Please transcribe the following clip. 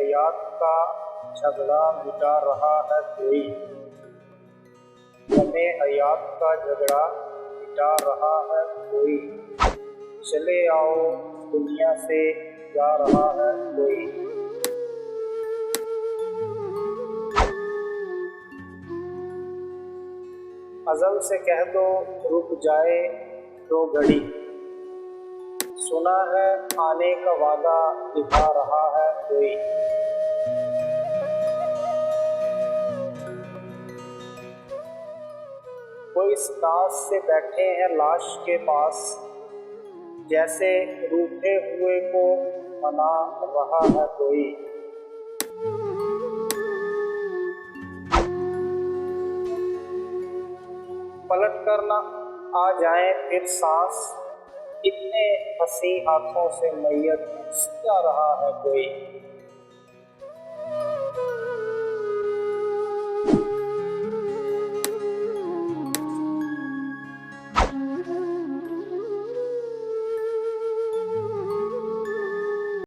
हयात का झगड़ा मिटा रहा है कोई। गमे हयात का झगड़ा मिटा रहा है कोई। चले आओ दुनिया से जा रहा है कोई। अज़ल से कह दो रुक जाए 2 घड़ी। सुना है आने का वादा निभा रहा है कोई। कोई इस दास से बैठे हैं लाश के पास, जैसे रूठे हुए को मना रहा है कोई। पलट कर ना आ जाए फिर सांस, इतने हंसी हाथों से मैयत जा रहा है कोई।